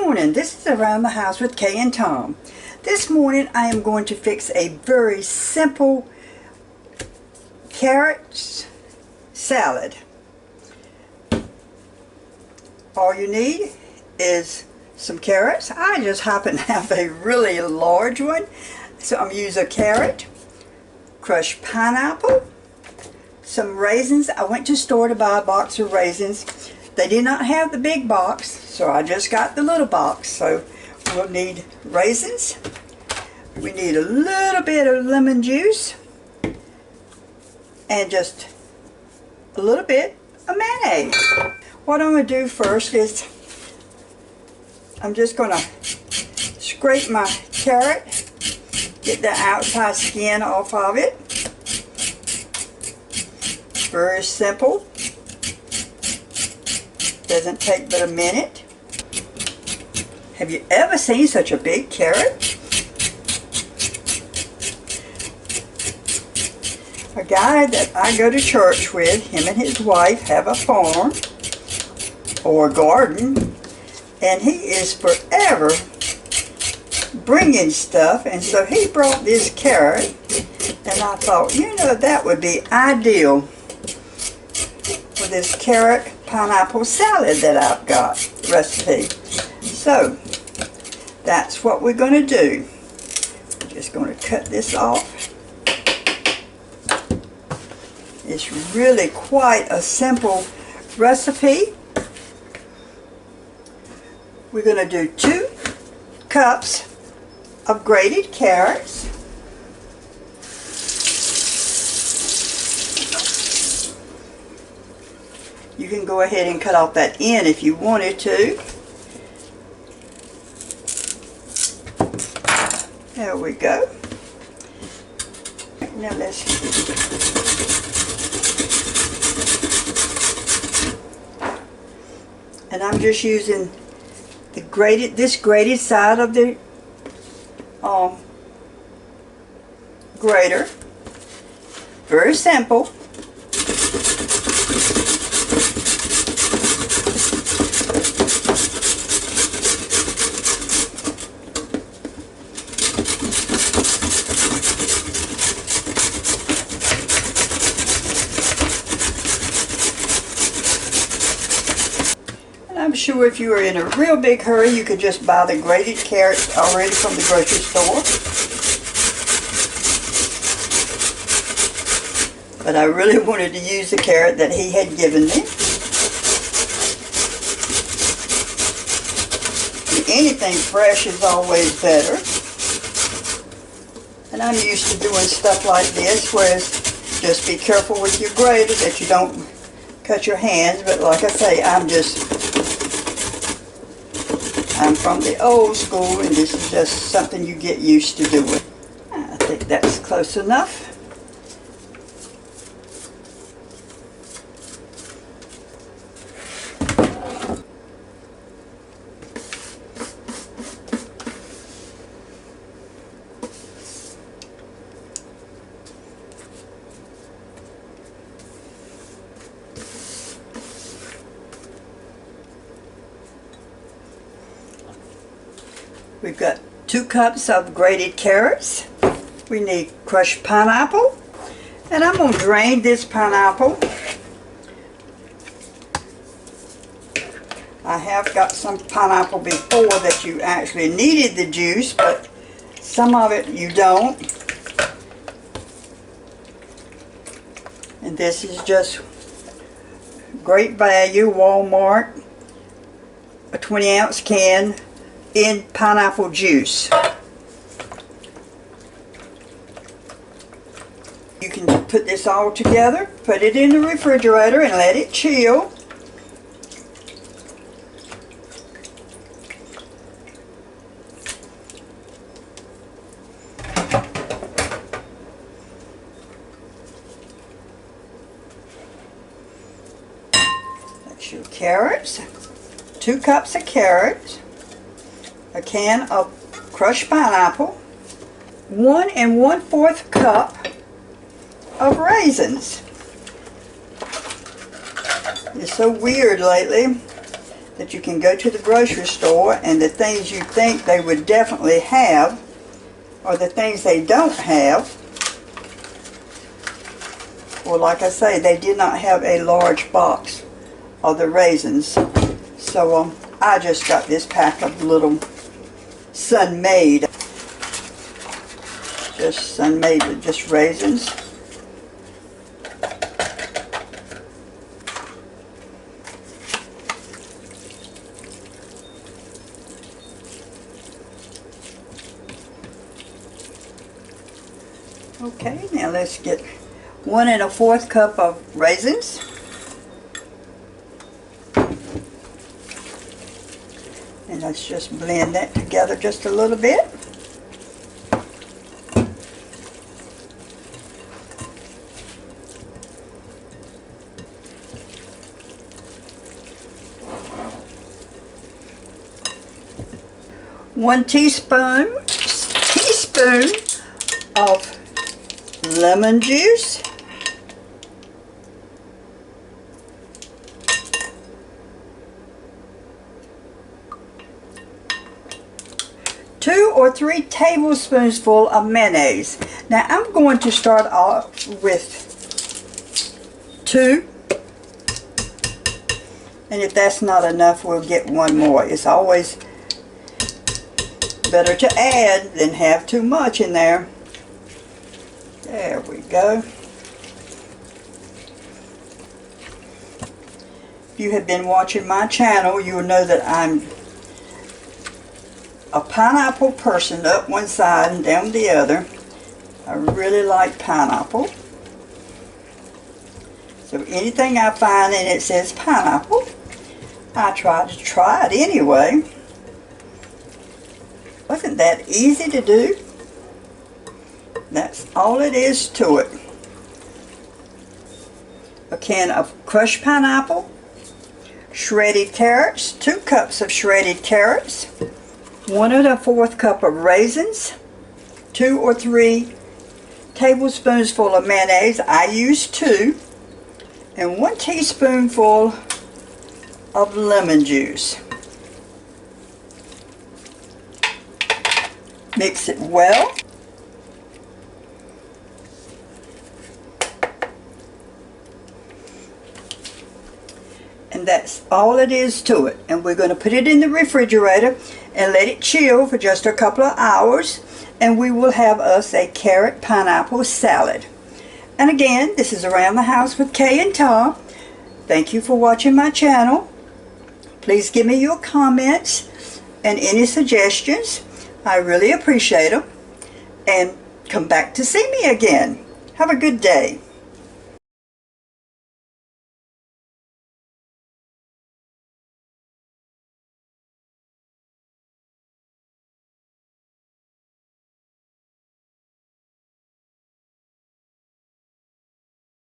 morning, this is Around the House with Kay and Tom. This morning I am going to fix a very simple carrot salad. All you need is some carrots. I just happen to have a really large one, so I'm using a carrot, crushed pineapple, some raisins. I went to the store to buy a box of raisins. They did not have the big box, so I just got the little box. So we'll need raisins. We need a little bit of lemon juice and just a little bit of mayonnaise. What I'm going to do first is I'm just going to scrape my carrot, get the outside skin off of it. Very simple. Doesn't take but a minute. Have you ever seen such a big carrot? A guy that I go to church with, him and his wife have a farm or a garden, and he is forever bringing stuff, and so he brought this carrot, and I thought, you know, that would be ideal for this carrot pineapple salad that I've got recipe. So that's what we're going to do. I'm just going to cut this off. It's really quite a simple recipe. We're going to do 2 cups of grated carrots. You can go ahead and cut off that end if you wanted to. There we go. Now let's... And I'm just using the this grated side of the grater. Very simple. I'm sure if you were in a real big hurry, you could just buy the grated carrots already from the grocery store. But I really wanted to use the carrot that he had given me. Anything fresh is always better. And I'm used to doing stuff like this, whereas just be careful with your grater that you don't cut your hands. But like I say, I'm from the old school, and this is just something you get used to doing. I think that's close enough. We've got 2 cups of grated carrots. We need crushed pineapple. And I'm going to drain this pineapple. I have got some pineapple before that you actually needed the juice, but some of it you don't. And this is just great value, Walmart, a 20-ounce can in pineapple juice. You can put this all together, put it in the refrigerator and let it chill. That's your carrots. 2 cups of carrots. A can of crushed pineapple, 1 1/4 cup of raisins. It's so weird lately. that you can go to the grocery store and the things you think they would definitely have, or the things they don't have. Well, like I say, they did not have a large box of the raisins. So I just got this pack of little Sun-Made. Just Sun-Made with just raisins. Okay, now let's get 1 1/4 cup of raisins. And let's just blend that together just a little bit. One teaspoon of lemon juice. 2 or 3 tablespoonsful of mayonnaise. Now I'm going to start off with 2, and if that's not enough, we'll get 1 more. It's always better to add than have too much in there. There we go. If you have been watching my channel, you will know that I'm a pineapple person, up one side and down the other. I really like pineapple. So anything I find and it says pineapple, I try to try it anyway. Wasn't that easy to do? That's all it is to it. A can of crushed pineapple, shredded carrots, 2 cups of shredded carrots, 1 1/4 cup of raisins, 2 or 3 tablespoonsful of mayonnaise. I use 2, and 1 teaspoonful of lemon juice. Mix it well. And that's all it is to it. And we're going to put it in the refrigerator and let it chill for just a couple of hours, and we will have us a carrot pineapple salad. And again, this is Around the House with Kay and Tom. Thank you for watching my channel. Please give me your comments and any suggestions. I really appreciate them. And come back to see me again. Have a good day.